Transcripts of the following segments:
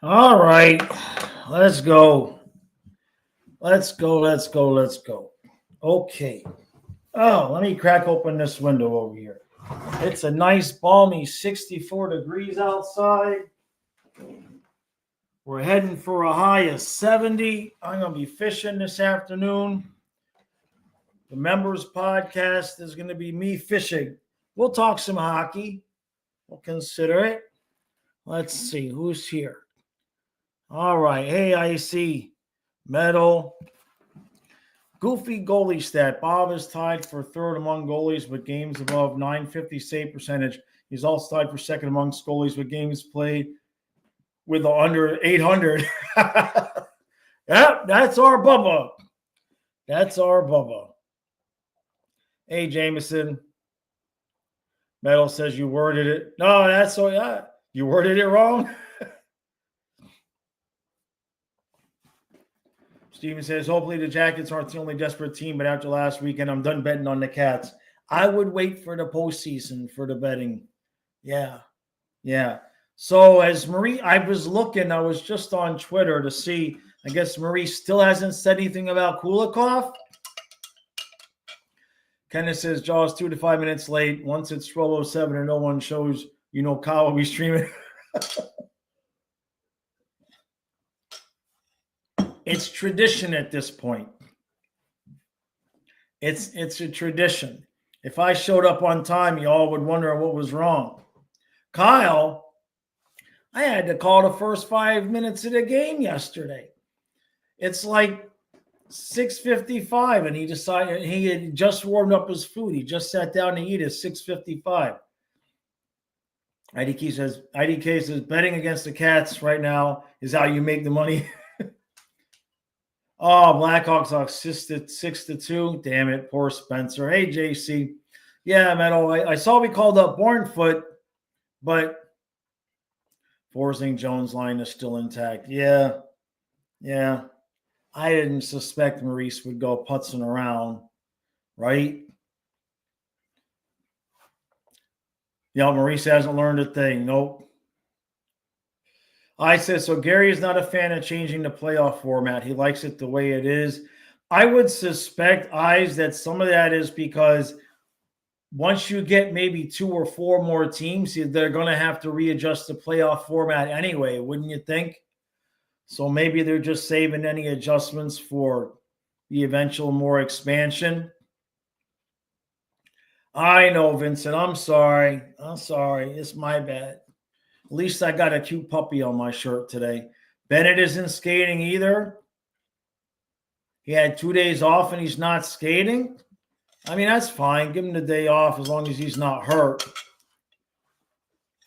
All right, let's go. Let's go. Let's go. Let's go. Okay. Oh, let me crack open this window over here. It's a nice, balmy 64 degrees outside. We're heading for a high of 70. I'm going to be fishing this afternoon. The members podcast is going to be me fishing. We'll talk some hockey. We'll consider it. Let's see who's here. All right. Hey, I see Metal. Goofy goalie stat. Bob is tied for third among goalies with games above 950 save percentage. He's also tied for second amongst goalies with games played with under 800. Yep, that's our Bubba. That's our Bubba. Hey, Jameson. Metal says you worded it. No, that's so. Yeah, you worded it wrong. Steven says, hopefully the Jackets aren't the only desperate team, but after last weekend, I'm done betting on the Cats. I would wait for the postseason for the betting. Yeah. So as Marie, I was just on Twitter to see, I guess Marie still hasn't said anything about Kulikov. Kenneth says, Jaws 2 to 5 minutes late. Once it's 12:07 and no one shows, Kyle will be streaming. It's tradition at this point. It's a tradition. If I showed up on time, you all would wonder what was wrong. Kyle, I had to call the first 5 minutes of the game yesterday. It's like 6:55, and he decided he had just warmed up his food. He just sat down to eat at 6:55. IDK says betting against the Cats right now is how you make the money. Oh, Blackhawks are 6-2. Damn it, poor Spencer. Hey, JC. Yeah, Metal. I saw we called up Barnfoot, but Forsling Jones line is still intact. Yeah. I didn't suspect Maurice would go putzing around, right? Yeah, Maurice hasn't learned a thing. Nope. I said, so Gary is not a fan of changing the playoff format. He likes it the way it is. I would suspect, Eyes, that some of that is because once you get maybe 2 or 4 more teams, they're going to have to readjust the playoff format anyway, wouldn't you think? So maybe they're just saving any adjustments for the eventual more expansion. I know, Vincent. I'm sorry. It's my bad. At least I got a cute puppy on my shirt today. Bennett isn't skating either. He had 2 days off and he's not skating. I mean, that's fine. Give him the day off as long as he's not hurt.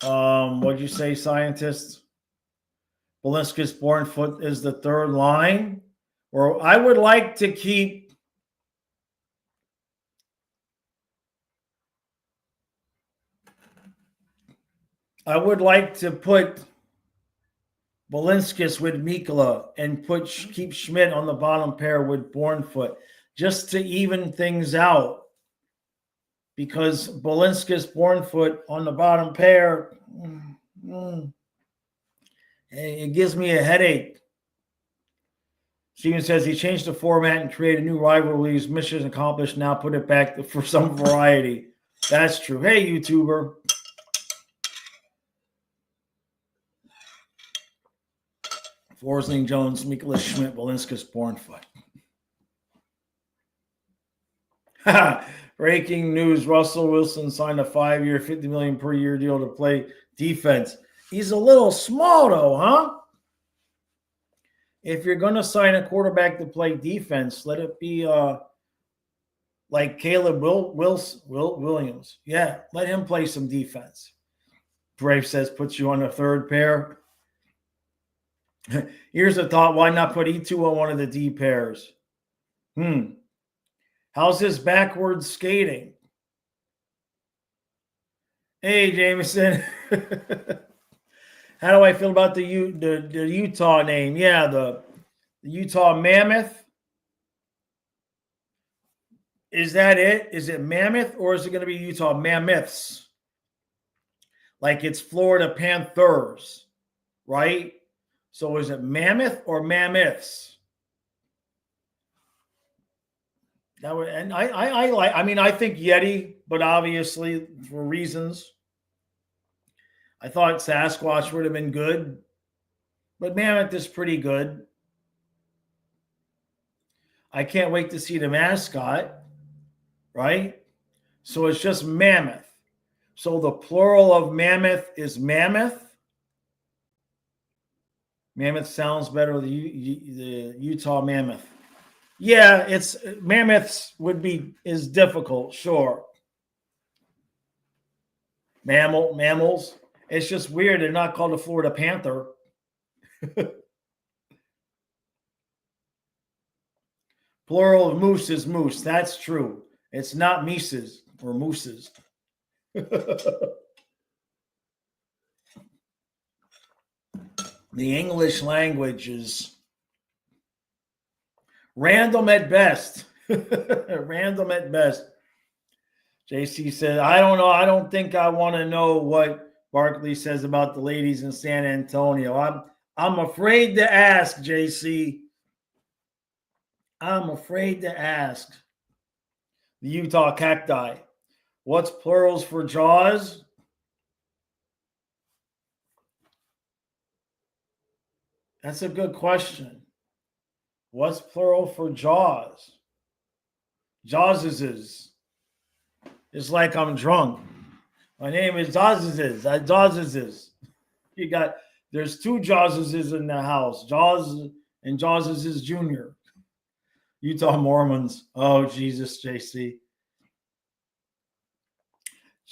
What'd you say, scientists? Balinskis Bornfoot is the third line. Or I would like to keep put Balinskis with Mikula and keep Schmidt on the bottom pair with Bornfoot just to even things out. Because Balinskis Bornfoot on the bottom pair, it gives me a headache. Steven says he changed the format and created new rivalries. Mission accomplished. Now put it back for some variety. That's true. Hey, YouTuber. Forsling Jones, Mikula Schmidt, Balinskis Bornfoot. Breaking news: Russell Wilson signed a 5-year, $50 million per year deal to play defense. He's a little small, though, huh? If you're going to sign a quarterback to play defense, let it be like Caleb Williams. Yeah, let him play some defense. Brave says puts you on the third pair. Here's a thought: why not put E2 on one of the D pairs? How's his backwards skating? Hey, Jameson. How do I feel about the Utah name? Yeah, the Utah Mammoth. Is that it? Is it Mammoth or is it going to be Utah Mammoths? Like it's Florida Panthers, right? So is it mammoth or mammoths? That would, and I like. I mean, I think Yeti, but obviously for reasons. I thought Sasquatch would have been good, but mammoth is pretty good. I can't wait to see the mascot, right? So it's just mammoth. So the plural of mammoth is mammoth. Mammoth sounds better than the Utah mammoth. Yeah, it's mammoths is difficult, sure. Mammals. It's just weird they're not called a Florida Panther. Plural of moose is moose. That's true. It's not mises or mooses. The English language is random at best. Random at best. JC said, I don't know. I don't think I want to know what Barkley says about the ladies in San Antonio. I'm afraid to ask, JC. I'm afraid to ask. The Utah cacti. What's plurals for jaws? That's a good question. What's plural for jaws? Jawses. It's like I'm drunk. My name is Jawses. Jawses. There's two Jawses in the house. Jaws and Jawses Jr. Utah Mormons. Oh, Jesus, JC.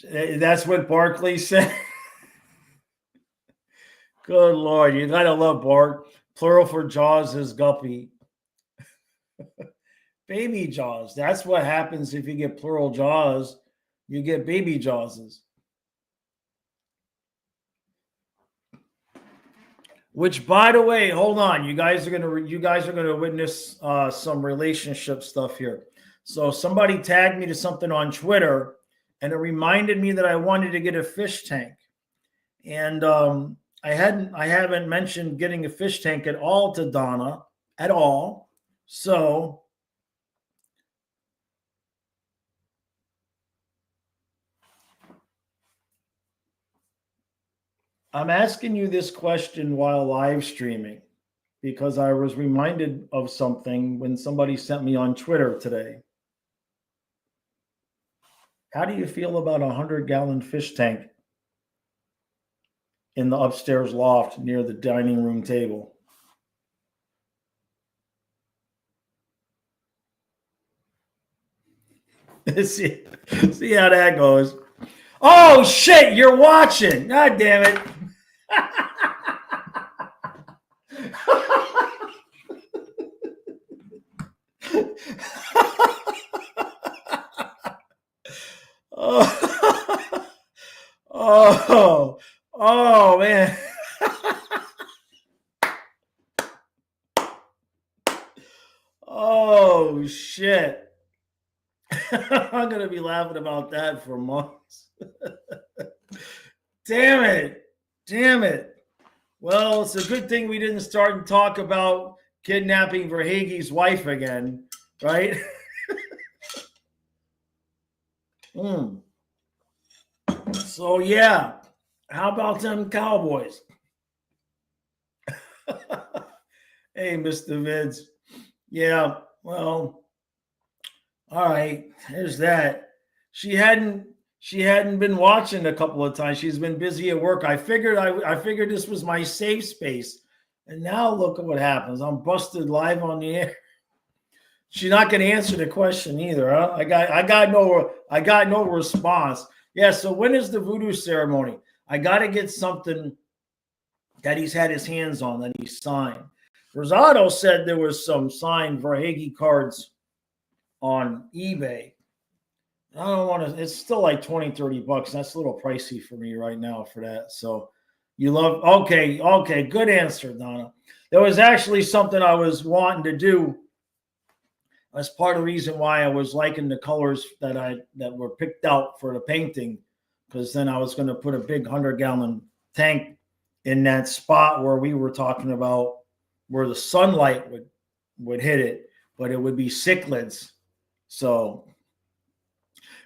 That's what Barkley said. Good Lord. You got to love Bart. Plural for jaws is guppy. Baby jaws. That's what happens if you get plural jaws. You get baby jawses. Which, by the way, hold on. You guys are gonna witness some relationship stuff here. So somebody tagged me to something on Twitter, and it reminded me that I wanted to get a fish tank. And I haven't mentioned getting a fish tank at all to Donna at all. So I'm asking you this question while live streaming because I was reminded of something when somebody sent me on Twitter today. How do you feel about a 100-gallon fish tank in the upstairs loft near the dining room table? see how that goes. Oh, shit, you're watching. God damn it. Oh, man. Oh, shit. I'm going to be laughing about that for months. Damn it. Well, it's a good thing we didn't start and talk about kidnapping Verhaeghe's wife again, right? So, yeah. How about them Cowboys? Hey, Mr. Vids. Yeah, well, all right. There's that. She hadn't been watching a couple of times. She's been busy at work. I figured this was my safe space. And now look at what happens. I'm busted live on the air. She's not going to answer the question either, huh? I got no response. Yeah, so when is the voodoo ceremony? I got to get something that he's had his hands on that he signed. Rosado said there was some signed Verhaeghe cards on eBay. I don't want to, it's still like $20-$30. That's a little pricey for me right now for that. So you love, okay, good answer, Donna. There was actually something I was wanting to do. That's part of the reason why I was liking the colors that were picked out for the painting, because then I was going to put a big 100-gallon tank in that spot where we were talking about where the sunlight would hit it, but it would be cichlids. So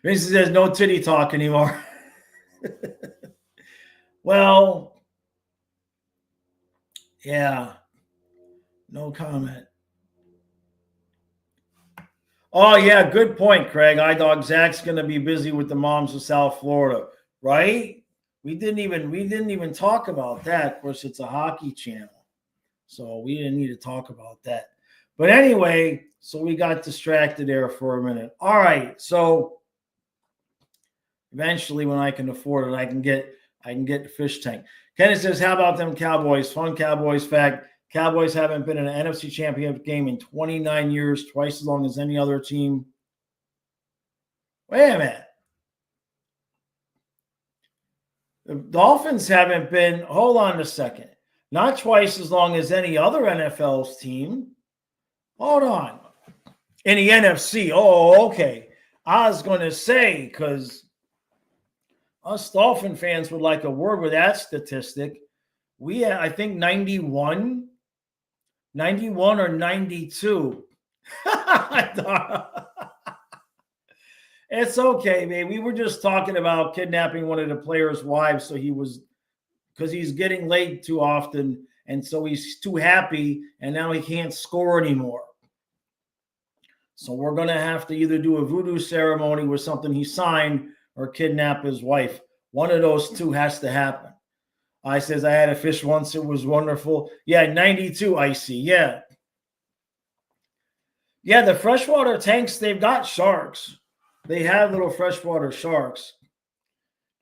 Vincent says no titty talk anymore. Well, yeah, no comment. Oh yeah, good point, Craig. iDog Zach's gonna be busy with the moms of South Florida, right? We didn't even talk about that. Of course, it's a hockey channel, so we didn't need to talk about that. But anyway, so we got distracted there for a minute. All right, so eventually, when I can afford it, I can get the fish tank. Kenneth says, "How about them Cowboys? Fun Cowboys fact: Cowboys haven't been in an NFC Championship game in 29 years, twice as long as any other team." Wait a minute. The Dolphins haven't been. Hold on a second. Not twice as long as any other NFL's team. Hold on. In the NFC. Oh, okay. I was going to say because us Dolphin fans would like a word with that statistic. We had, I think, 91 or 92. It's okay, man. We were just talking about kidnapping one of the players' wives. So because he's getting laid too often. And so he's too happy. And now he can't score anymore. So we're going to have to either do a voodoo ceremony with something he signed or kidnap his wife. One of those two has to happen. I says, I had a fish once. It was wonderful. Yeah, 92, Icy. Yeah. Yeah, the freshwater tanks, they've got sharks. They have little freshwater sharks.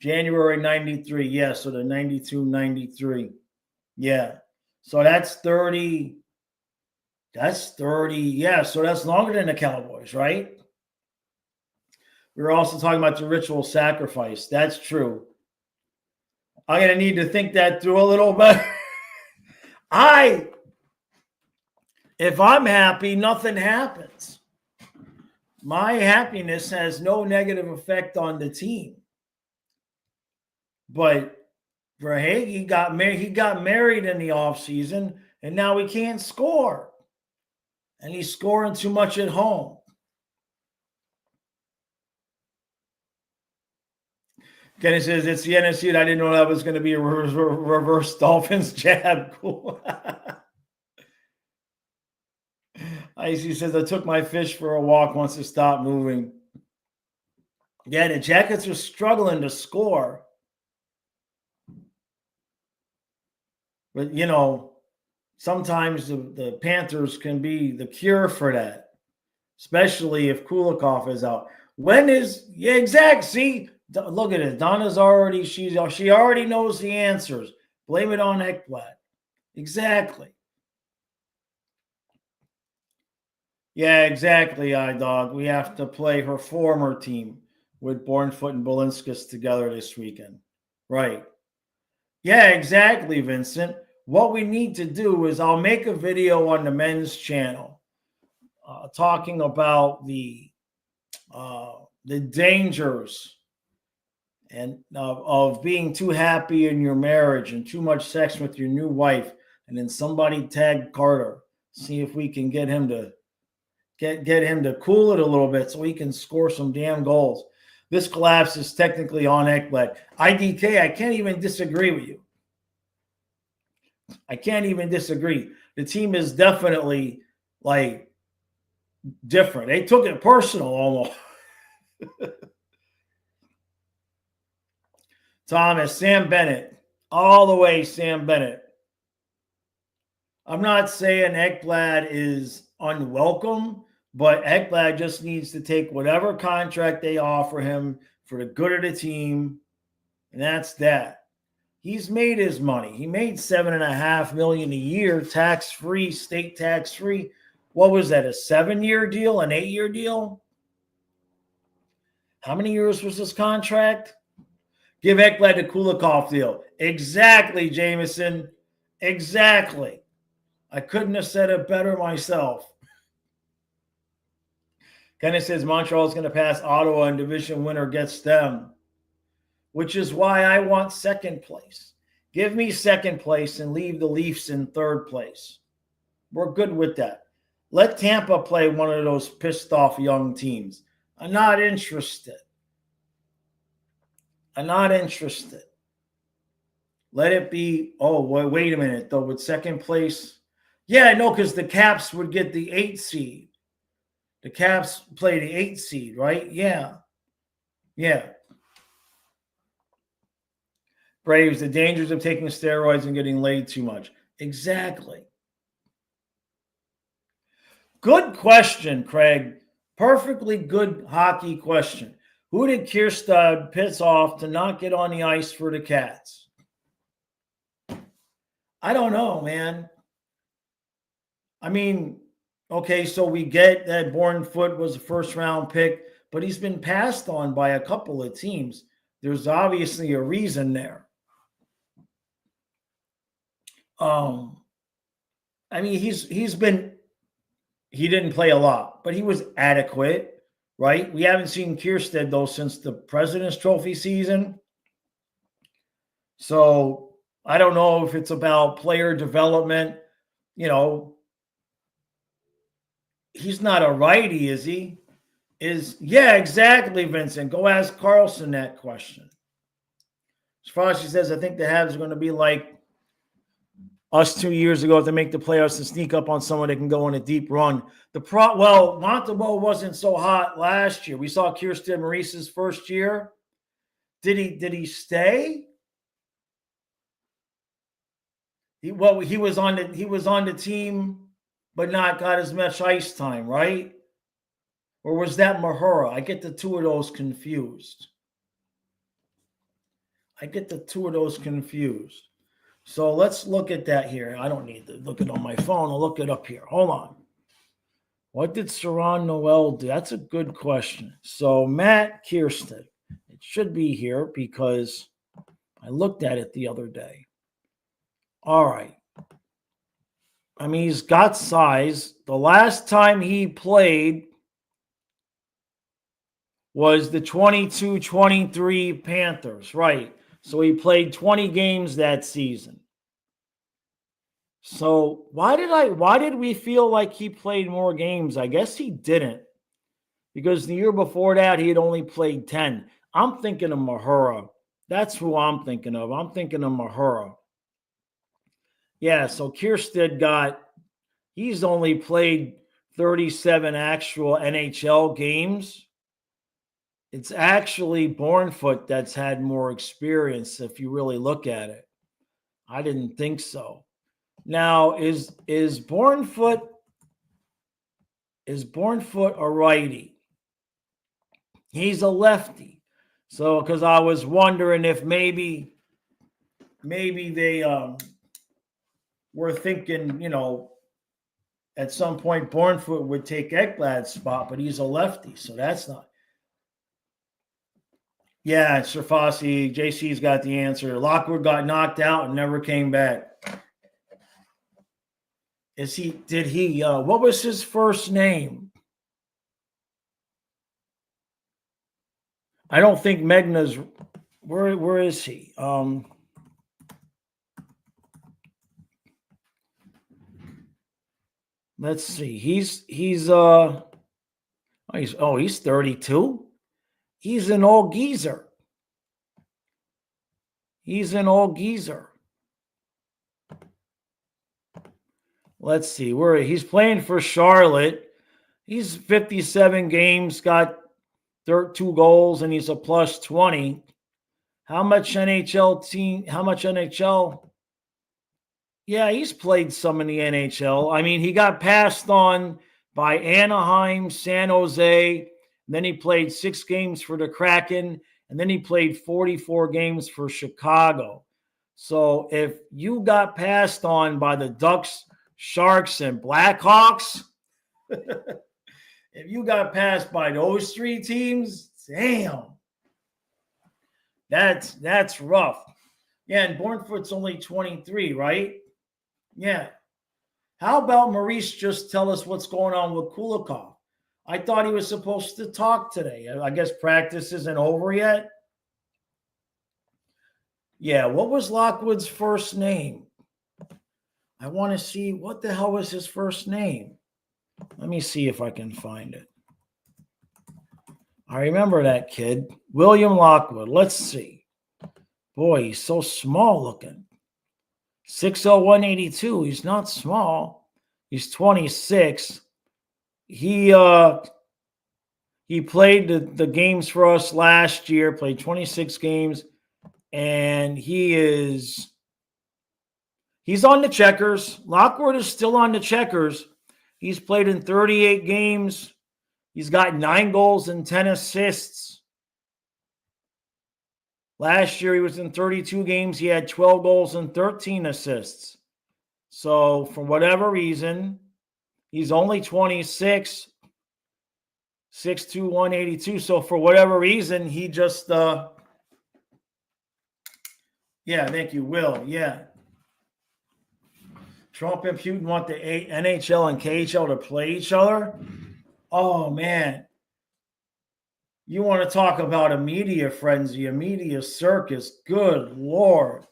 January 93. Yeah, so the 92, 93. Yeah. So that's 30. That's 30. Yeah, so that's longer than the Cowboys, right? We were also talking about the ritual sacrifice. That's true. I'm going to need to think that through a little bit. If I'm happy, nothing happens. My happiness has no negative effect on the team. But Verhage, he got married in the offseason, and now he can't score. And he's scoring too much at home. Kenny says, it's the NFC, and I didn't know that was going to be a reverse Dolphins jab. Cool. Icy says, I took my fish for a walk once it stopped moving. Yeah, the Jackets are struggling to score. But, sometimes the Panthers can be the cure for that, especially if Kulikov is out. Exact. See, look at it. Donna's she already knows the answers. Blame it on Ekblad. Exactly. Yeah, exactly, iDog. We have to play her former team with Bornfoot and Belinskas together this weekend. Right. Yeah, exactly, Vincent. What we need to do is I'll make a video on the men's channel talking about the dangers and of being too happy in your marriage and too much sex with your new wife, and then somebody tag Carter. See if we can get him to get him to cool it a little bit so he can score some damn goals. This collapse is technically on Ekblad. IDK, I can't even disagree with you. I can't even disagree. The team is definitely different. They took it personal almost. Thomas, Sam Bennett, all the way Sam Bennett. I'm not saying Ekblad is unwelcome, but Ekblad just needs to take whatever contract they offer him for the good of the team, and that's that. He's made his money. He made $7.5 million a year, tax-free, state tax-free. What was that? A 7-year deal? An 8-year deal? How many years was this contract? Give Ekblad the Kulikov deal. Exactly, Jameson. Exactly. I couldn't have said it better myself. Kenneth says Montreal is going to pass Ottawa and division winner gets them, which is why I want second place. Give me second place and leave the Leafs in third place. We're good with that. Let Tampa play one of those pissed off young teams. I'm not interested. Let it be, wait a minute, though, with second place. Yeah, no, because the Caps would get the 8th seed. The Caps play the 8th seed, right? Yeah. Braves, the dangers of taking steroids and getting laid too much. Exactly. Good question, Craig. Perfectly good hockey question. Who did Kierstad piss off to not get on the ice for the Cats? I don't know, man. I mean, okay, so we get that Bournefoot was a first-round pick, but he's been passed on by a couple of teams. There's obviously a reason there. I mean, he didn't play a lot, but he was adequate, right? We haven't seen Kierstead, though, since the President's Trophy season. So I don't know if it's about player development. He's not a righty, is he? Yeah, exactly, Vincent. Go ask Carlson that question. Frosty says, I think the Habs are going to be like us 2 years ago if they make the playoffs and sneak up on someone that can go on a deep run. Montembeault wasn't so hot last year. We saw Kirsten Maurice's first year. Did he stay? He was on the team, but not got as much ice time, right? Or was that Mahura? I get the two of those confused. So let's look at that here. I don't need to look it on my phone. I'll look it up here. Hold on. What did Saron Noel do? That's a good question. So Matt Kiersted. It should be here because I looked at it the other day. All right. I mean, he's got size. The last time he played was the 22-23 Panthers, right? So he played 20 games that season. So why did we feel like he played more games? I guess he didn't, because the year before that he had only played 10. I'm thinking of Mahura. That's who I'm thinking of. I'm thinking of Mahura. Yeah, so Kiersted he's only played 37 actual NHL games. It's actually Bournefoot that's had more experience if you really look at it. I didn't think so. Now, is Bournefoot a righty? He's a lefty. So, because I was wondering if maybe they were thinking, at some point Bournefoot would take Ekblad's spot, but he's a lefty, so that's not. Yeah, Sir Fossey, JC's got the answer. Lockwood got knocked out and never came back. What was his first name? I don't think Megna's, where is he? Let's see. He's 32. He's an old geezer. Let's see where he's playing for Charlotte. He's 57 games, got 2 goals, and he's a plus 20. How much NHL? Yeah, he's played some in the NHL. I mean, he got passed on by Anaheim, San Jose. Then he played 6 games for the Kraken, and then he played 44 games for Chicago. So if you got passed on by the Ducks, Sharks, and Blackhawks, if you got passed by those 3 teams, damn, that's rough. Yeah, and Bournefoot's only 23, right? Yeah. How about Maurice just tell us what's going on with Kulikov? I thought he was supposed to talk today. I guess practice isn't over yet. Yeah, what was Lockwood's first name? I want to see what the hell was his first name. Let me see if I can find it. I remember that kid, William Lockwood. Let's see. Boy, he's so small looking. 6'0", 182. He's not small. He's 26. He played the games for us last year, played 26 games, and he's on the checkers. Lockwood is still on the checkers. He's played in 38 games. He's got 9 goals and 10 assists. Last year, he was in 32 games. He had 12 goals and 13 assists. So, for whatever reason, he's only 26, 6'2", 182. So, for whatever reason, he just, yeah, thank you, Will. Yeah. Trump and Putin want the NHL and KHL to play each other. Oh, man. You want to talk about a media frenzy, a media circus. Good Lord.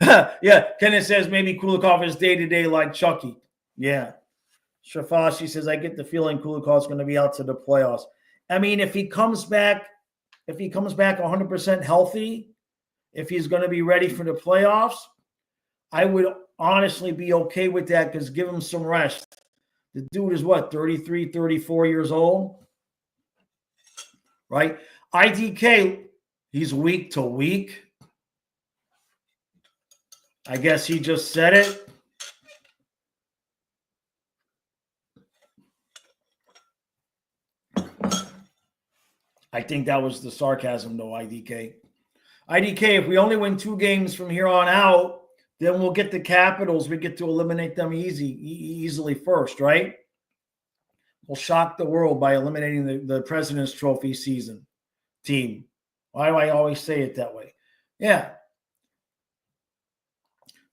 Yeah, Kenneth says maybe Kulikov is day-to-day like Chucky. Yeah. Shafashi says, I get the feeling Kulikov's going to be out to the playoffs. I mean, if he comes back 100% healthy, if he's going to be ready for the playoffs, I would honestly be okay with that because give him some rest. The dude is what, 33, 34 years old? Right? IDK, he's week to week. I guess he just said it. I think that was the sarcasm, though, IDK. IDK, if we only win 2 games from here on out, then we'll get the Capitals. We get to eliminate them easily first, right? We'll shock the world by eliminating the President's Trophy season team. Why do I always say it that way? Yeah.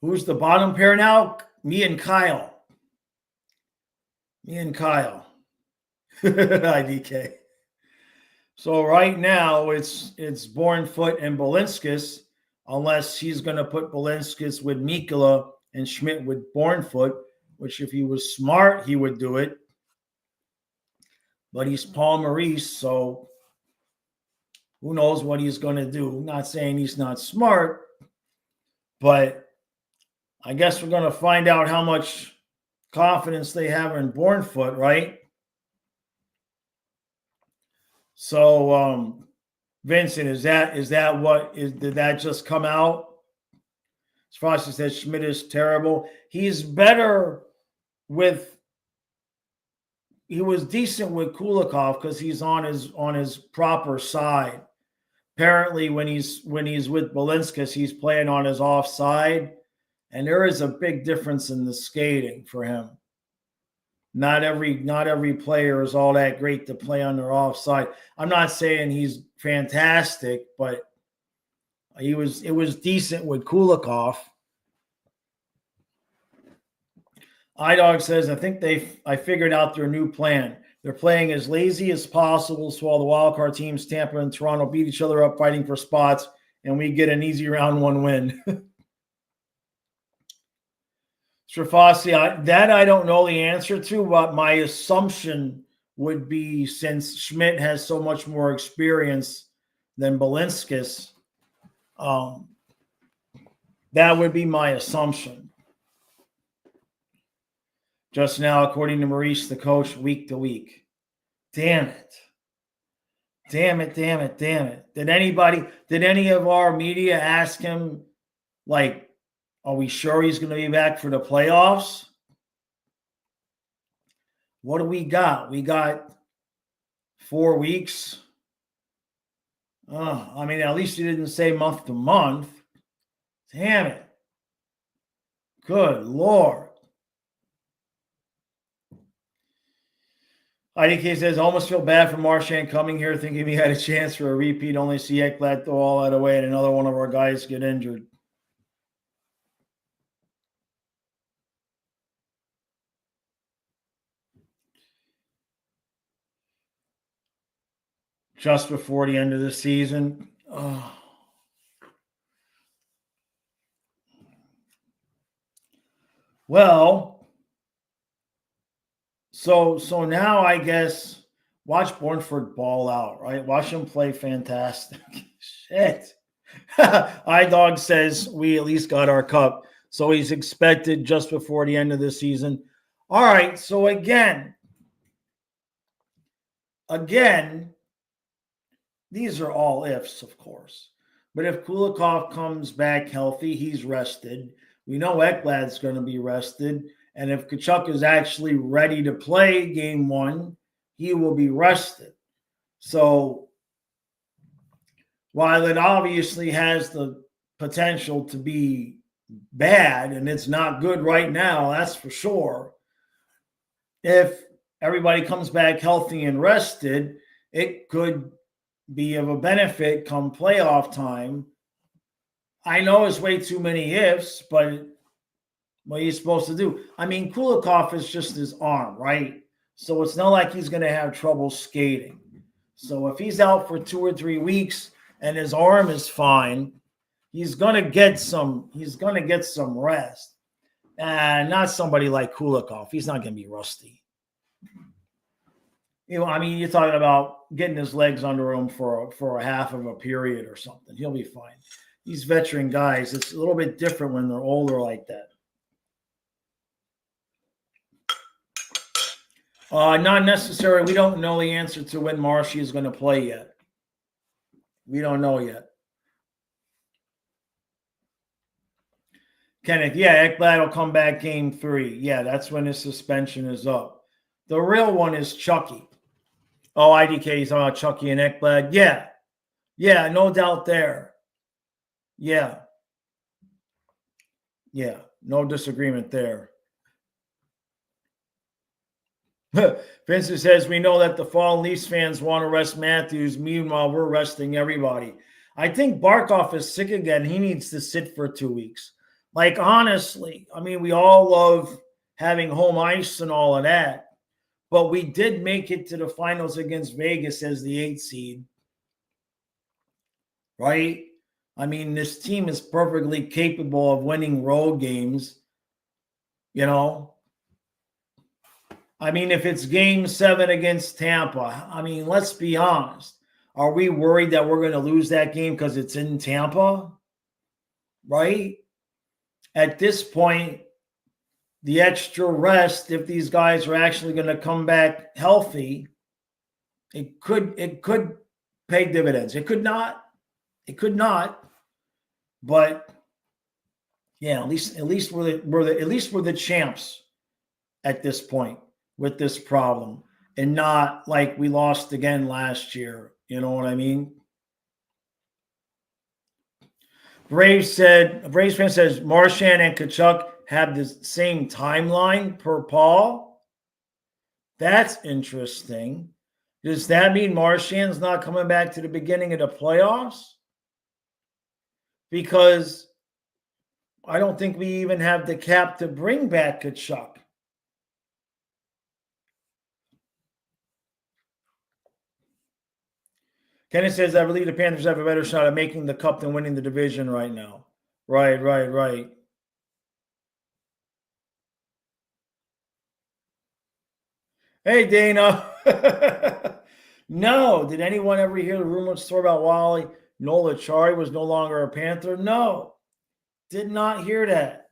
Who's the bottom pair now? Me and Kyle. IDK. So right now it's Bornfoot and Balinskis, unless he's going to put Balinskis with Mikula and Schmidt with Bornfoot, which if he was smart, he would do it. But he's Paul Maurice, so who knows what he's going to do. I'm not saying he's not smart, but I guess we're going to find out how much confidence they have in Bornfoot, right? So, Vincent, did that just come out? As far as he said, Schmidt is terrible. He was decent with Kulikov because he's on his proper side. Apparently, when he's with Balinskis, he's playing on his offside, and there is a big difference in the skating for him. Not every player is all that great to play on their offside. I'm not saying he's fantastic, but it was decent with Kulikov. iDog says, I think I figured out their new plan. They're playing as lazy as possible, so all the wildcard teams, Tampa and Toronto, beat each other up fighting for spots, and we get an easy round 1 win. Strafasi, that I don't know the answer to, but my assumption would be since Schmidt has so much more experience than Balinskis, that would be my assumption. Just now, according to Maurice, the coach, week to week. Damn it. Did any of our media ask him, like, are we sure he's going to be back for the playoffs? What do we got? We got 4 weeks. I mean, at least he didn't say month to month. Damn it. Good Lord. IDK says, almost feel bad for Marchand coming here thinking he had a chance for a repeat, only see Ekblad throw all that away and another one of our guys get injured. Just before the end of the season. Oh. Well, so now I guess watch Bournemouth ball out, right? Watch him play fantastic. Shit. iDog says we at least got our cup. So he's expected just before the end of the season. All right. So again, these are all ifs, of course. But if Kulikov comes back healthy, he's rested. We know Ekblad's going to be rested. And if Kachuk is actually ready to play game one, he will be rested. So while it obviously has the potential to be bad, and it's not good right now, that's for sure. If everybody comes back healthy and rested, it could be of a benefit come playoff time. I know it's way too many ifs, but what are you supposed to do? I mean, Kulikov is just his arm, right? So it's not like he's going to have trouble skating. So if he's out for 2 or 3 weeks and his arm is fine, he's going to get some. He's going to get some rest. And not somebody like Kulikov. He's not going to be rusty. I mean, you're talking about getting his legs under him for a half of a period or something. He'll be fine. These veteran guys, it's a little bit different when they're older like that. Not necessary. We don't know the answer to when Marshy is going to play yet. We don't know yet. Kenneth, yeah, Ekblad will come back game 3. Yeah, that's when his suspension is up. The real one is Chucky. Oh, IDK is about Chucky and Ekblad. Yeah. Yeah, no doubt there. Yeah. Yeah, no disagreement there. Vincent says, we know that the Fallen Leafs fans want to rest Matthews. Meanwhile, we're resting everybody. I think Barkov is sick again. He needs to sit for 2 weeks. Like, honestly, I mean, we all love having home ice and all of that. But we did make it to the finals against Vegas as the 8th seed. Right? I mean, this team is perfectly capable of winning road games. You know? I mean, if it's game 7 against Tampa, I mean, let's be honest. Are we worried that we're going to lose that game because it's in Tampa? Right? At this point, the extra rest, if these guys are actually going to come back healthy, it could pay dividends. It could not. But yeah, at least we're the champs at this point with this problem, and not like we lost again last year. You know what I mean? Braves fan says Marchand and Kachuk have the same timeline per Paul. That's interesting. Does that mean Marchand's not coming back to the beginning of the playoffs? Because I don't think we even have the cap to bring back Kachuk. Kenneth says, I believe the Panthers have a better shot at making the cup than winning the division right now. Right. Hey, Dana. No. Did anyone ever hear the rumor story about Wally Nola Chari was no longer a Panther? No. Did not hear that.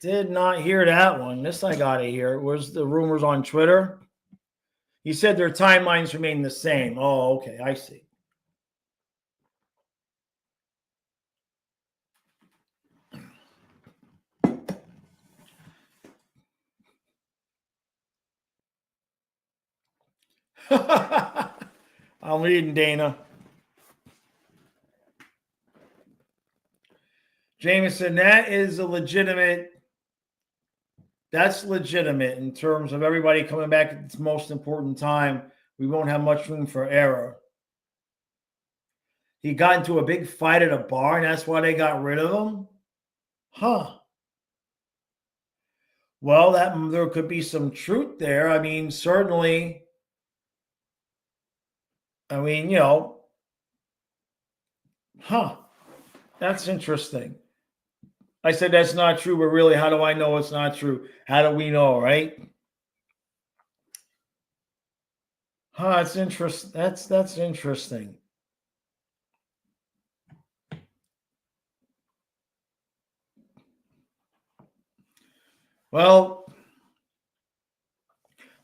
Did not hear that one. This I got to hear. Was the rumors on Twitter? He said their timelines remain the same. Oh, okay. I see. I'm reading, Dana. Jameson, that's legitimate in terms of everybody coming back at its most important time. We won't have much room for error. He got into a big fight at a bar, and that's why they got rid of him? Huh. Well, there could be some truth there. I mean, certainly, huh. That's interesting. I said that's not true, but really, how do I know it's not true? How do we know, right? It's interesting. That's interesting. Well,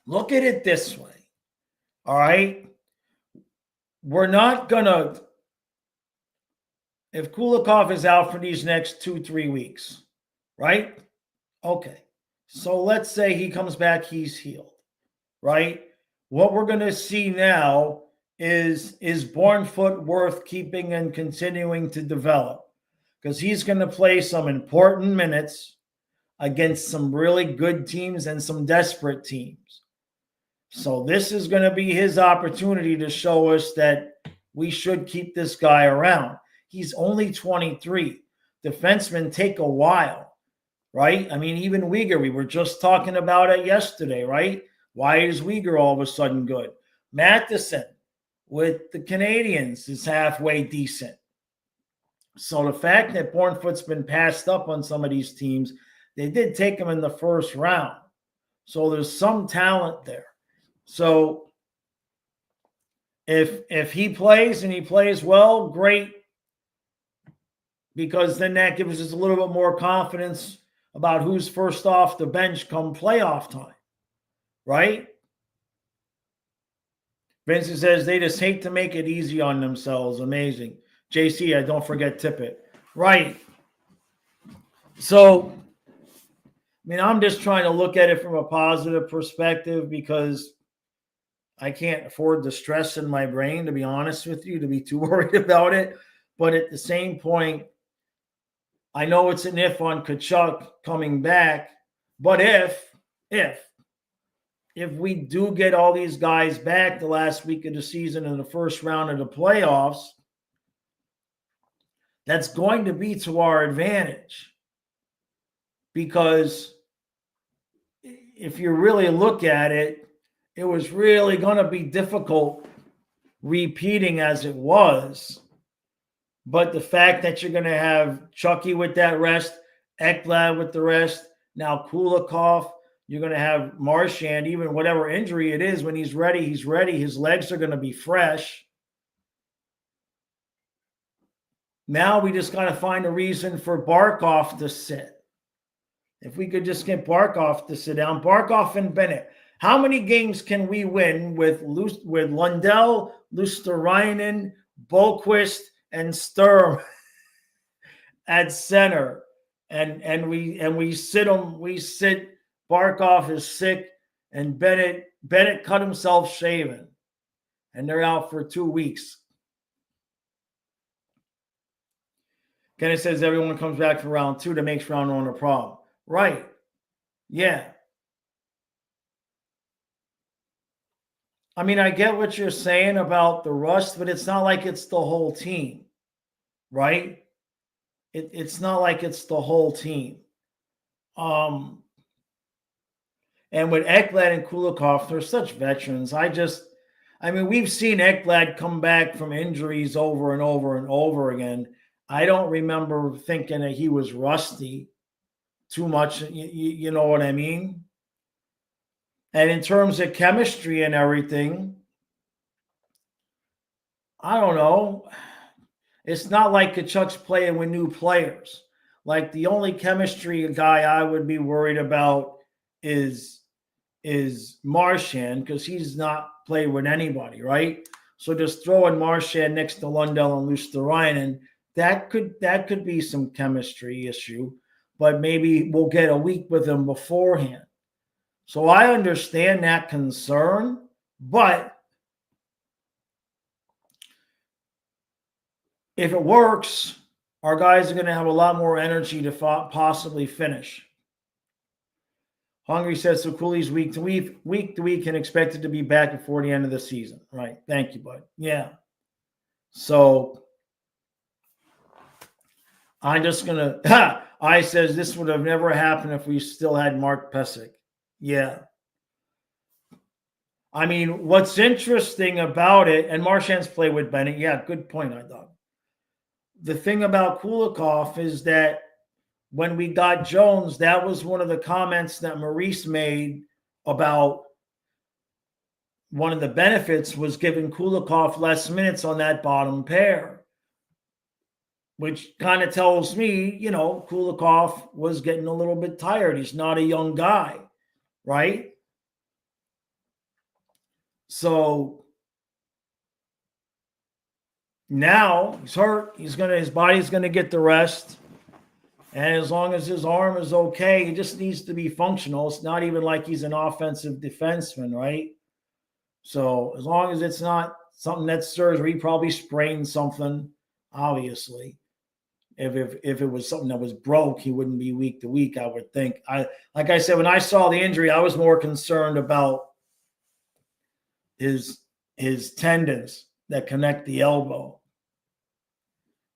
look at it this way. All right. We're not gonna if Kulikov is out for these next 2, 3 weeks, right? Okay. So let's say he comes back, he's healed, right? What we're gonna see now is Bournefoot worth keeping and continuing to develop? Because he's gonna play some important minutes against some really good teams and some desperate teams. So this is going to be his opportunity to show us that we should keep this guy around. He's only 23. Defensemen take a while, right? I mean, even Uyghur, we were just talking about it yesterday, right? Why is Uyghur all of a sudden good? Matheson with the Canadians is halfway decent. So the fact that Bournefoot's been passed up on some of these teams, they did take him in the first round. So there's some talent there. So if he plays and he plays well, great. Because then that gives us a little bit more confidence about who's first off the bench come playoff time. Right? Vincent says they just hate to make it easy on themselves. Amazing. JC, I don't forget Tippett. Right. So, I mean, I'm just trying to look at it from a positive perspective because I can't afford the stress in my brain, to be honest with you, to be too worried about it. But at the same point, I know it's an if on Tkachuk coming back. But if we do get all these guys back the last week of the season and the first round of the playoffs, that's going to be to our advantage. Because if you really look at it, it was really going to be difficult repeating as it was. But the fact that you're going to have Chucky with that rest, Ekblad with the rest, now Kulikov, you're going to have Marchand, even whatever injury it is, when he's ready, he's ready. His legs are going to be fresh. Now we just got to find a reason for Barkov to sit. If we could just get Barkov to sit down, Barkov and Bennett. How many games can we win with Lundell, Luosterainen, Boqvist, and Sturm at center? And we sit them. We sit. Barkov is sick, and Bennett cut himself shaving, and they're out for 2 weeks. Kenneth says everyone comes back for round 2 that makes round 1 a problem. Right. Yeah. I mean, I get what you're saying about the rust, but it's not like it's the whole team, right? It's not like it's the whole team. And with Ekblad and Kulikov, they're such veterans. I mean, we've seen Ekblad come back from injuries over and over and over again. I don't remember thinking that he was rusty too much. You know what I mean? And in terms of chemistry and everything, I don't know. It's not like Kachuk's playing with new players. Like the only chemistry guy I would be worried about is Marchand, because he's not played with anybody, right? So just throwing Marchand next to Lundell and Luosterainen, that could be some chemistry issue, but maybe we'll get a week with him beforehand. So I understand that concern, but if it works, our guys are going to have a lot more energy to possibly finish. Hungry says, so Cooley's week to week and expected to be back before the end of the season. Right. Thank you, bud. Yeah. So I'm just going to, I says this would have never happened if we still had Mark Pysyk. Yeah. I mean, what's interesting about it, and Marchand's played with Bennett. Yeah, good point, I thought. The thing about Kulikov is that when we got Jones, that was one of the comments that Maurice made about one of the benefits was giving Kulikov less minutes on that bottom pair, which kind of tells me, Kulikov was getting a little bit tired. He's not a young guy, right? So now he's hurt. His body's gonna get the rest. And as long as his arm is okay, he just needs to be functional. It's not even like he's an offensive defenseman, right? So as long as it's not something that's surgery, he probably sprained something, obviously. If it was something that was broke, he wouldn't be week to week, I would think. Like I said, when I saw the injury, I was more concerned about his tendons that connect the elbow.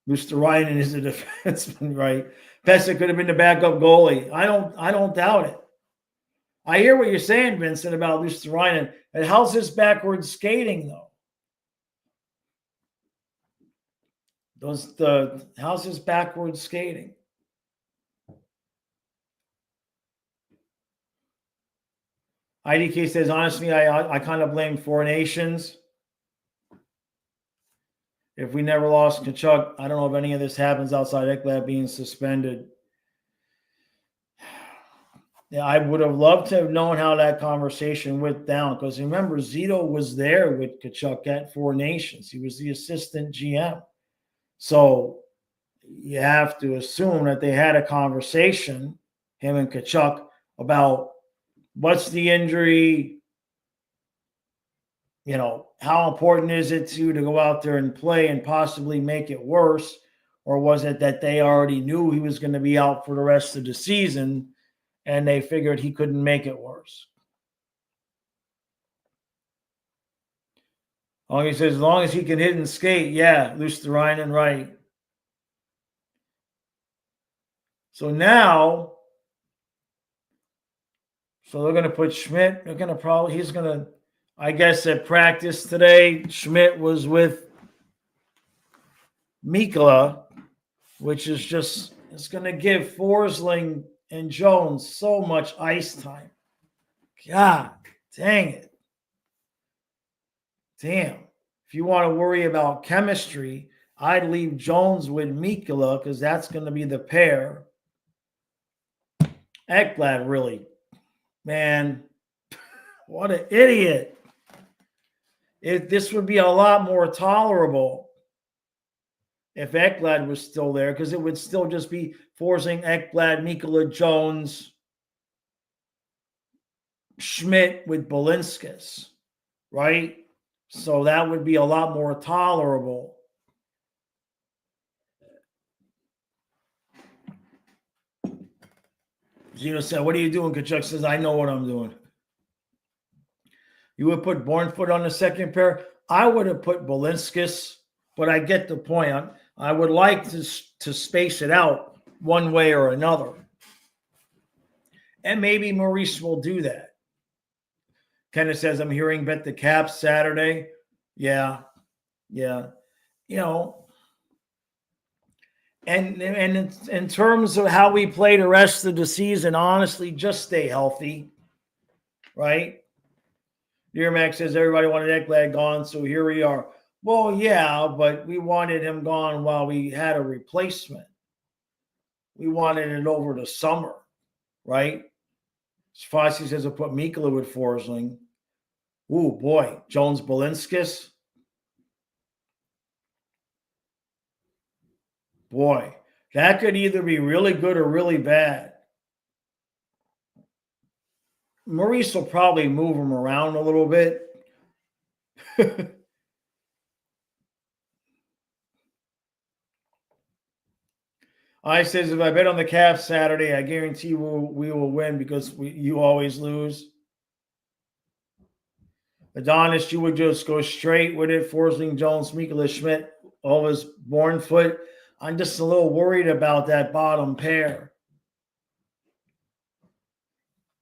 Luosterainen is a defenseman, right? Pesek could have been the backup goalie. I don't doubt it. I hear what you're saying, Vincent, about Luosterainen. And how's his backwards skating, though? How's his backwards skating? IDK says, honestly, I kind of blame Four Nations. If we never lost Tkachuk, I don't know if any of this happens outside Ekblad being suspended. Yeah, I would have loved to have known how that conversation went down, because remember, Zito was there with Tkachuk at Four Nations. He was the assistant GM. So you have to assume that they had a conversation, him and Tkachuk, about what's the injury, how important is it to go out there and play and possibly make it worse? Or was it that they already knew he was going to be out for the rest of the season and they figured he couldn't make it worse? He says, as long as he can hit and skate, yeah, Luosterainen, right. So now, they're going to put Schmidt. I guess at practice today, Schmidt was with Mikkola, which is just, it's going to give Forsling and Jones so much ice time. God dang it. Damn. If you want to worry about chemistry, I'd leave Jones with Mikkola, because that's going to be the pair. Ekblad, really. Man, what an idiot. This would be a lot more tolerable if Ekblad was still there, because it would still just be forcing Ekblad, Mikkola, Jones, Schmidt with Balinskis, right? So that would be a lot more tolerable. Gino said, what are you doing? Tkachuk says, I know what I'm doing. You would put Bornfoot on the second pair? I would have put Balinskis, but I get the point. I would like to space it out one way or another. And maybe Maurice will do that. Kenneth says, I'm hearing bet the Caps Saturday. Yeah. And in terms of how we play the rest of the season, honestly, just stay healthy, right? Deermack says everybody wanted Ekblad gone, so here we are. Well, yeah, but we wanted him gone while we had a replacement. We wanted it over the summer, right? Fossey says I'll put Mikkola with Forsling. Ooh, boy. Jones Balinskis. Boy, that could either be really good or really bad. Maurice will probably move him around a little bit. I says, if I bet on the Caps Saturday, I guarantee we will win, because you always lose. Adonis, you would just go straight with it. Forsling, Jones, Mikkola, Schmidt, always Bornfoot. I'm just a little worried about that bottom pair.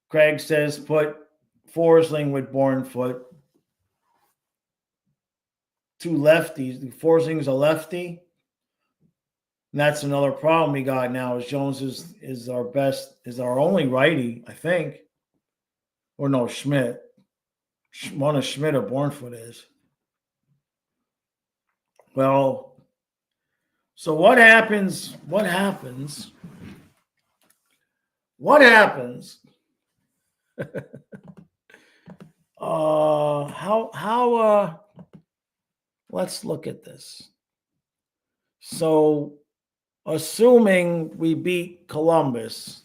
Craig says put Forsling with Bornfoot. Two lefties. Forsling's a lefty. And that's another problem we got now is Jones is our only righty, I think. Or no, Schmidt. One of Schmidt or Bornfoot is. Well, so what happens? What happens? What happens? Let's look at this. So, assuming we beat Columbus,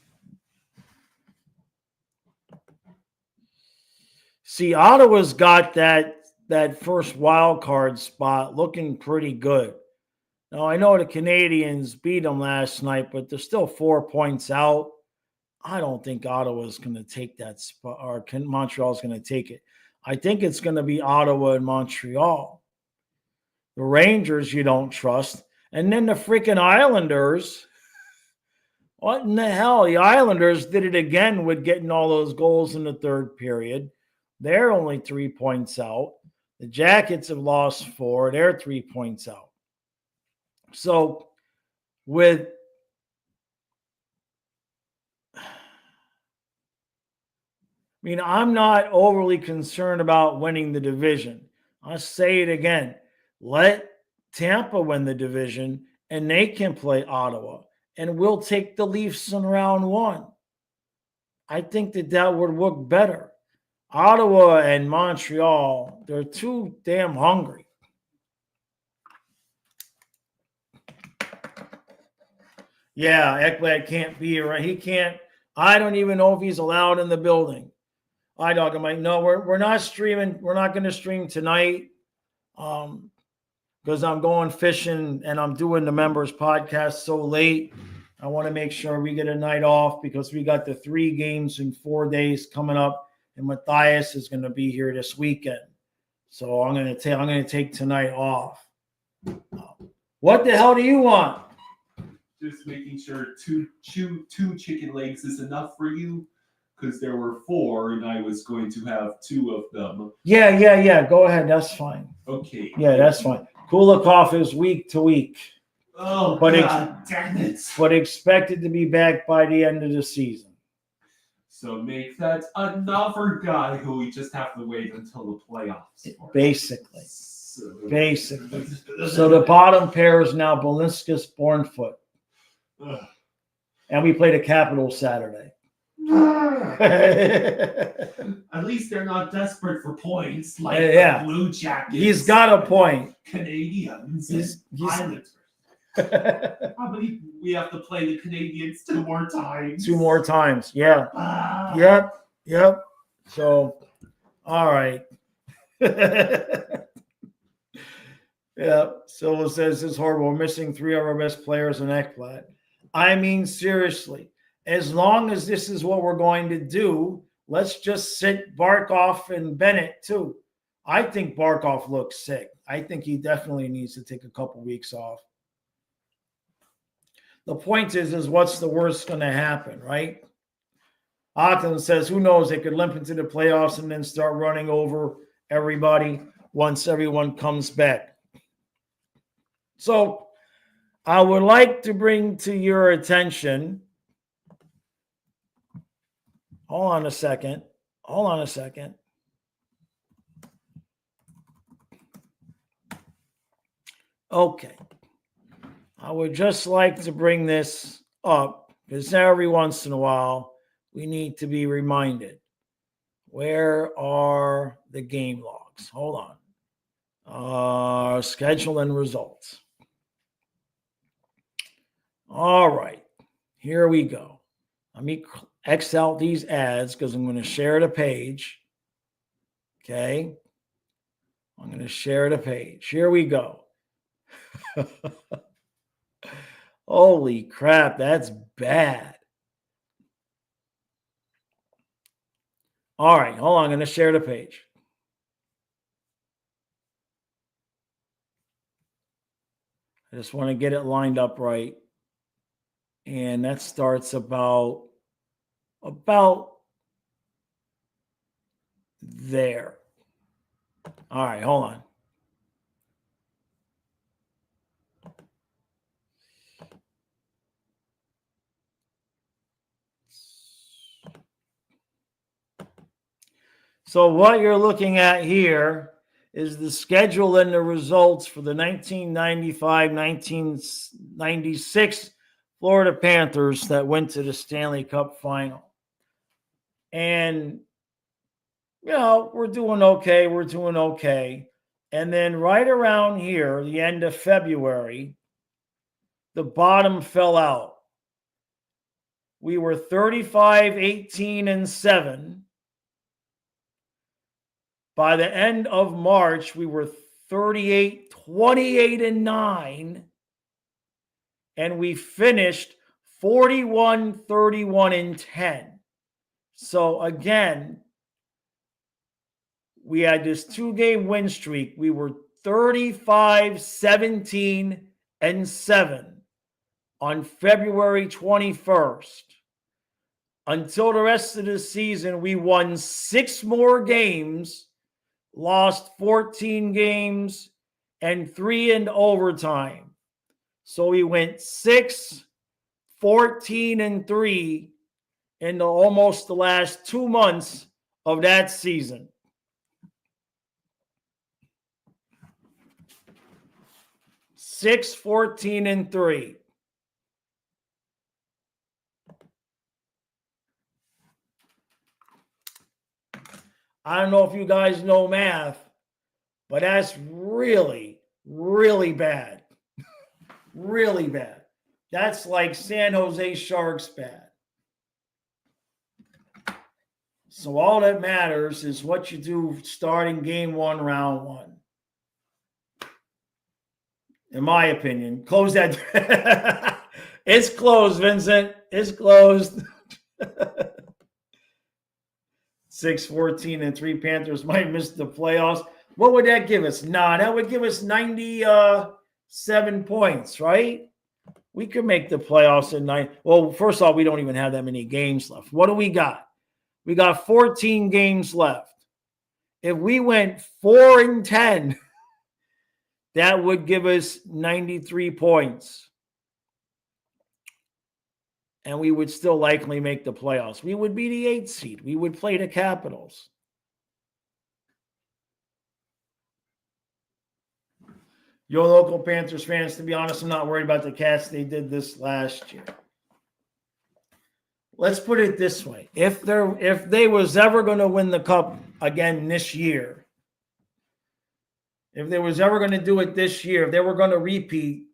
see, Ottawa's got that first wild card spot looking pretty good. Now, I know the Canadians beat them last night, but they're still 4 points out. I don't think Ottawa's going to take that spot, or Montreal's going to take it. I think it's going to be Ottawa and Montreal. The Rangers you don't trust. And then the freaking Islanders. What in the hell? The Islanders did it again with getting all those goals in the third period. They're only 3 points out. The Jackets have lost 4. They're 3 points out. So with I'm not overly concerned about winning the division. I'll say it again. Let Tampa win the division, and they can play Ottawa, and we'll take the Leafs in round 1. I think that would work better. Ottawa and Montreal, they're too damn hungry. Yeah, Ekblad can't be around. He can't. I don't even know if he's allowed in the building. I'm like, no, we're not streaming. We're not going to stream tonight because I'm going fishing and I'm doing the members podcast so late. I want to make sure we get a night off because we got the 3 games in 4 days coming up, and Matthias is going to be here this weekend. So I'm going to take tonight off. What the hell do you want? Just making sure two chicken legs is enough for you. Because there were 4, and I was going to have 2 of them. Yeah. Go ahead. That's fine. Okay. Yeah, that's fine. Kulikov is week to week. Oh, God damn it. But expected to be back by the end of the season. So make that another guy who we just have to wait until the playoffs. Basically. So the bottom pair is now Balinskis, Bornfoot. And we play the Capitals Saturday. At least they're not desperate for points like the Blue Jackets. He's got a point. Canadians and Islanders. How many we have to play the Canadians 2 more times? 2 more times, yeah. Yep. So, all right. Yeah. Silva says this is horrible. We're missing 3 of our best players in Ekblad. I mean, seriously. As long as this is what we're going to do, let's just sit Barkov and Bennett too. I think Barkov looks sick. I think he definitely needs to take a couple weeks off. The point is what's the worst going to happen, right? Auckland says, who knows? They could limp into the playoffs and then start running over everybody once everyone comes back. So I would like to bring to your attention. Hold on a second. Okay. I would just like to bring this up because every once in a while we need to be reminded. Where are the game logs? Hold on. Schedule and results. All right. Here we go. Let me X out these ads because I'm going to share the page. Okay. I'm going to share the page. Here we go. Holy crap, that's bad. All right, hold on. I'm going to share the page. I just want to get it lined up right. And that starts about there. All right, hold on. So what you're looking at here is the schedule and the results for the 1995-1996 Florida Panthers that went to the Stanley Cup final. And, we're doing okay. We're doing okay. And then right around here, the end of February, the bottom fell out. We were 35-18-7. By the end of March, we were 38-28-9. And we finished 41-31-10. So again, we had this 2-game win streak. We were 35-17-7 on February 21st. Until the rest of the season, we won 6 more games, lost 14 games, and 3 in overtime. So we went 6-14-3 in almost the last 2 months of that season. Six, 14-3. I don't know if you guys know math, but that's really, really bad. Really bad. That's like San Jose Sharks bad. So all that matters is what you do starting game 1, round 1. In my opinion. Close that. It's closed, Vincent. It's closed. 6-14-3 Panthers might miss the playoffs. What would that give us? That would give us 97 points, right? We could make the playoffs at 9. Well, first of all, we don't even have that many games left. What do we got? We got 14 games left. If we went 4-10, that would give us 93 points. And we would still likely make the playoffs. We would be the 8th seed. We would play the Capitals. Your local Panthers fans, to be honest, I'm not worried about the Cats. They did this last year. Let's put it this way. If they was ever going to win the Cup again this year, if they was ever going to do it this year, if they were going to repeat,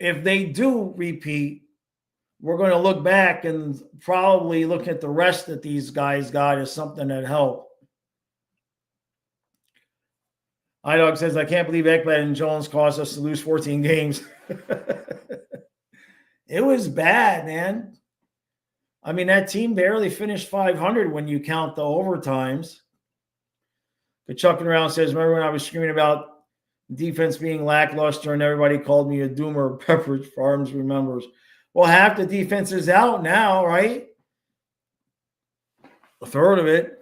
if they do repeat, we're going to look back and probably look at the rest that these guys got as something that helped. iDog says, I can't believe Ekblad and Jones caused us to lose 14 games. It was bad, man. I mean, that team barely finished 500 when you count the overtimes. But Chucking Around says, remember when I was screaming about defense being lackluster and everybody called me a doomer? Pepperidge Farms remembers. Well, half the defense is out now, right? A third of it.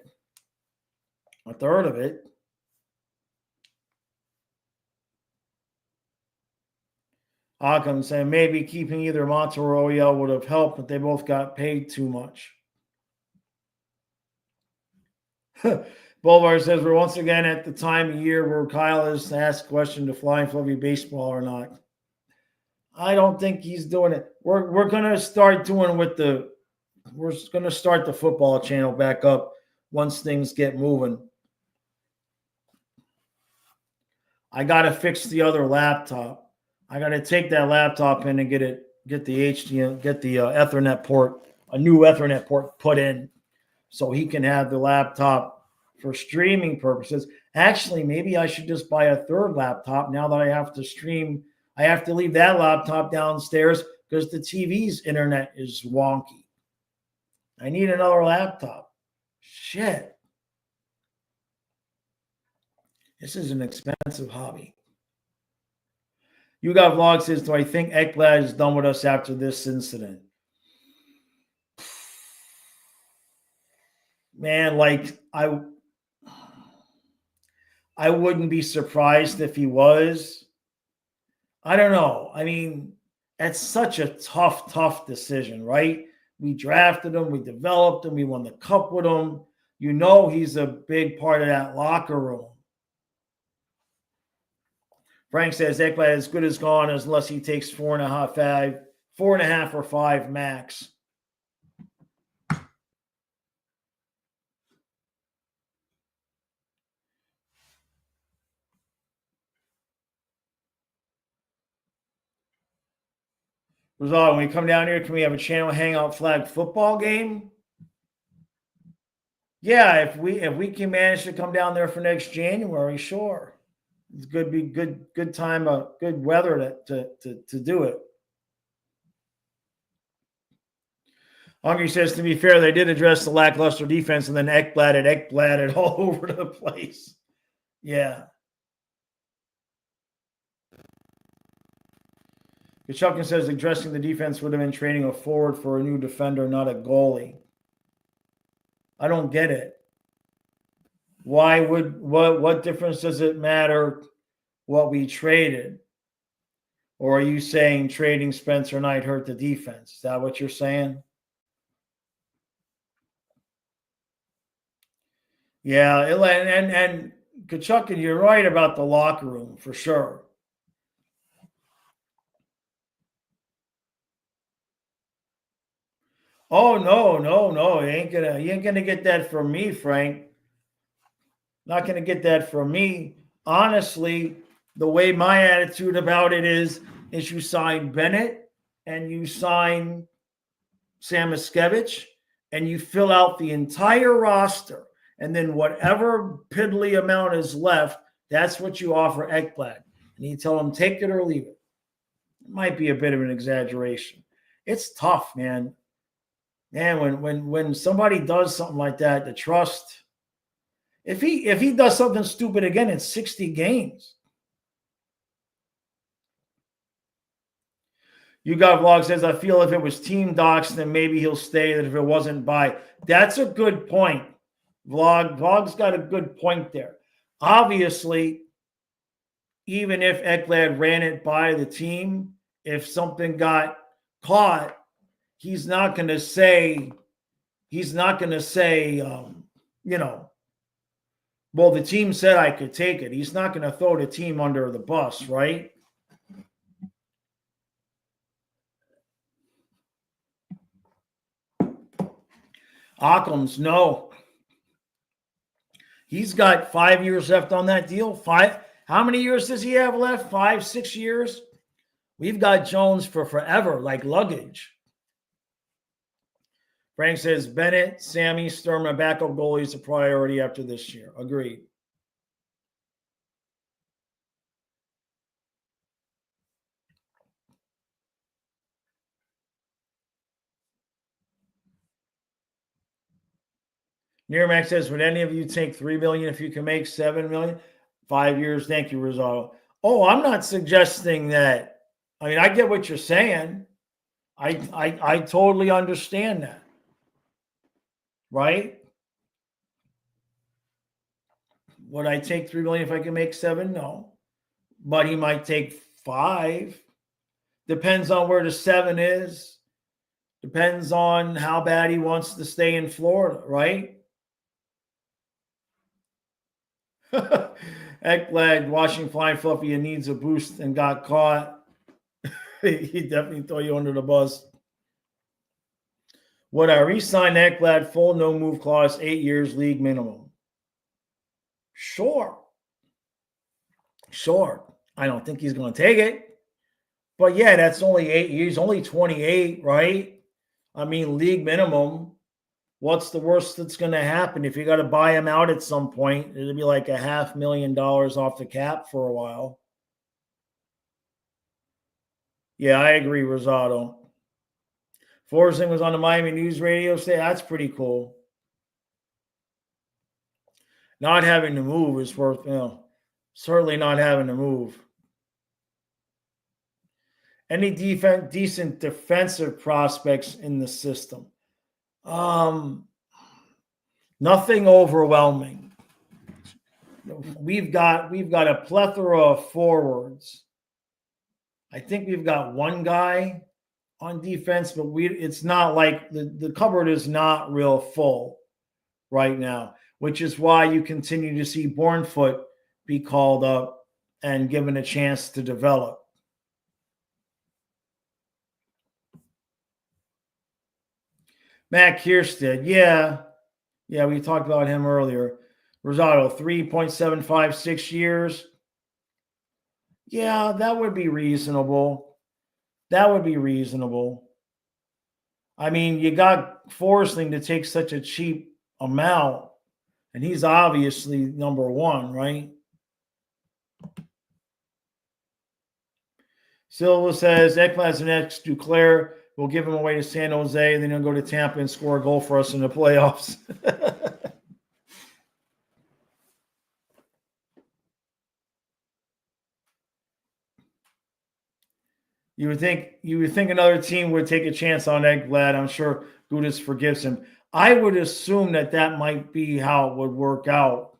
Occam saying maybe keeping either Monta or OEL would have helped, but they both got paid too much. Boulevard says we're once again at the time of year where Kyle is asked question to Flying Fluffy baseball or not. I don't think he's doing it. We're gonna start doing we're gonna start the football channel back up once things get moving. I gotta fix the other laptop. I got to take that laptop in and get the HDMI, get the Ethernet port, a new Ethernet port put in so he can have the laptop for streaming purposes. Actually, maybe I should just buy a third laptop now that I have to stream. I have to leave that laptop downstairs because the TV's internet is wonky. I need another laptop. Shit. This is an expensive hobby. You Got Vlog says, do I think Ekblad is done with us after this incident? Man, like I wouldn't be surprised if he was. I don't know. I mean, that's such a tough decision, right? We drafted him, we developed him, we won the Cup with him. You know he's a big part of that locker room. Frank says Ekblad as good as gone unless he takes 4.5 or 5 max. Rosado, when we come down here, can we have a channel hangout flag football game? Yeah, if we can manage to come down there for next January, sure. It's good be good time, good weather to do it. Hungry says, to be fair, they did address the lackluster defense, and then Ekblad all over the place. Yeah. Kachukin says addressing the defense would have been training a forward for a new defender, not a goalie. I don't get it. Why would what difference does it matter what we traded? Or are you saying trading Spencer Knight hurt the defense? Is that what you're saying? Yeah, and Kachukin, you're right about the locker room for sure. Oh no, you ain't gonna get that from me, Frank. Not gonna get that from me. Honestly, the way my attitude about it is you sign Bennett and you sign Samoskevich and you fill out the entire roster, and then whatever piddly amount is left, that's what you offer Ekblad. And you tell him take it or leave it. It might be a bit of an exaggeration. It's tough, man. Man, when somebody does something like that, the trust. If he does something stupid again in 60 games. You Got Vlog says, I feel if it was team docs, then maybe he'll stay. That if it wasn't by. That's a good point. Vlog's got a good point there. Obviously, even if Ekblad ran it by the team, if something got caught, he's not going to say, well, the team said I could take it. He's not going to throw the team under the bus, right? Occam's, no. He's got 5 years left on that deal. How many years does he have left? 5, 6 years? We've got Jones for forever, like luggage. Frank says, Bennett, Sammy, Sturm, and backup goalie is a priority after this year. Agreed. Nearmax says, would any of you take $3 million if you can make $7 million? 5 years. Thank you, Rosado. Oh, I'm not suggesting that. I mean, I get what you're saying. I totally understand that. Right? Would I take $3 million if I can make 7? No. But he might take 5. Depends on where the 7 is. Depends on how bad he wants to stay in Florida, right? Ekblad watching Flying Fluffy and needs a boost and got caught. He definitely throw you under the bus. Would I re-sign Ekblad full no move clause, 8 years league minimum? Sure. I don't think he's going to take it. But yeah, that's only 8 years, only 28, right? I mean, league minimum. What's the worst that's going to happen? If you got to buy him out at some point, it'll be like $500,000 off the cap for a while. Yeah, I agree, Rosado. Forsing was on the Miami News Radio. Say that's pretty cool. Not having to move is worth, certainly not having to move. Any decent defensive prospects in the system? Nothing overwhelming. We've got a plethora of forwards. I think we've got one guy on defense, but it's not like the cupboard is not real full, right now, which is why you continue to see Bournefoot be called up and given a chance to develop. Matt Kierstead, yeah, we talked about him earlier. Rosado, 3.75, 6 years. Yeah, that would be reasonable. That would be reasonable. I mean, you got Forsling to take such a cheap amount, and he's obviously number one, right? Silva says Ekblad's the next Duclair. We'll give him away to San Jose, then he'll go to Tampa and score a goal for us in the playoffs. You would think another team would take a chance on Ekblad. I'm sure Gudas forgives him. I would assume that might be how it would work out.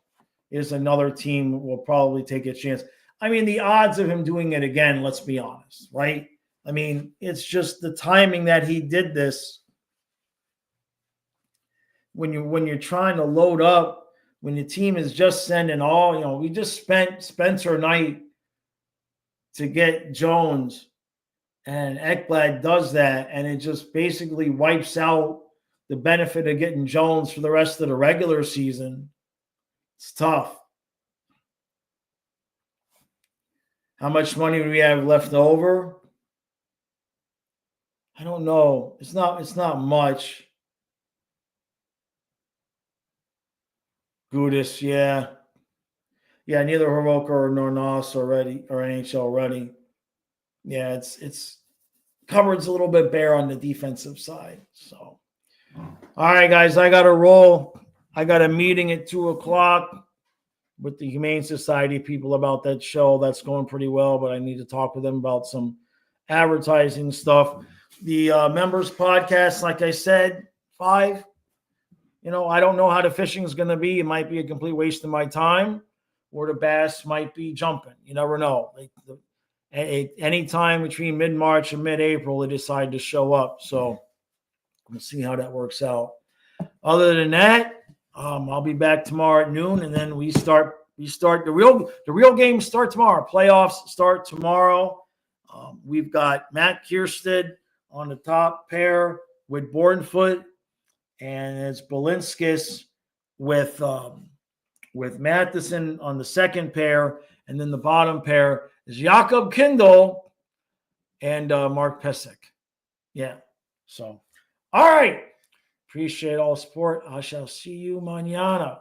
Is another team will probably take a chance. I mean, the odds of him doing it again, let's be honest, right? I mean, it's just the timing that he did this. When you're trying to load up, when the team is just sending all, we just spent Spencer Knight to get Jones, and Ekblad does that, and it just basically wipes out the benefit of getting Jones for the rest of the regular season. It's tough. How much money do we have left over? I don't know. It's not much. Gudis, yeah. Yeah, neither Hiroka nor Nos already or NHL ready. Yeah, it's cupboard's a little bit bare on the defensive side. So all right, guys, I gotta roll. I got a meeting at 2:00 with the Humane Society people about that show. That's going pretty well, but I need to talk with them about some advertising stuff. The members podcast, like I said, 5. I don't know how the fishing is going to be. It might be a complete waste of my time, or the bass might be jumping. You never know. Any time between mid-March and mid-April, they decide to show up. So we'll see how that works out. Other than that, I'll be back tomorrow at noon, and then we start the real games start tomorrow. Playoffs start tomorrow. We've got Matt Kierstead on the top pair with Bournefoot, and it's Balinskis with Matheson on the second pair, and then the bottom pair is Jakob Kindle and Mark Pesek. Yeah. So, all right. Appreciate all the support. I shall see you mañana.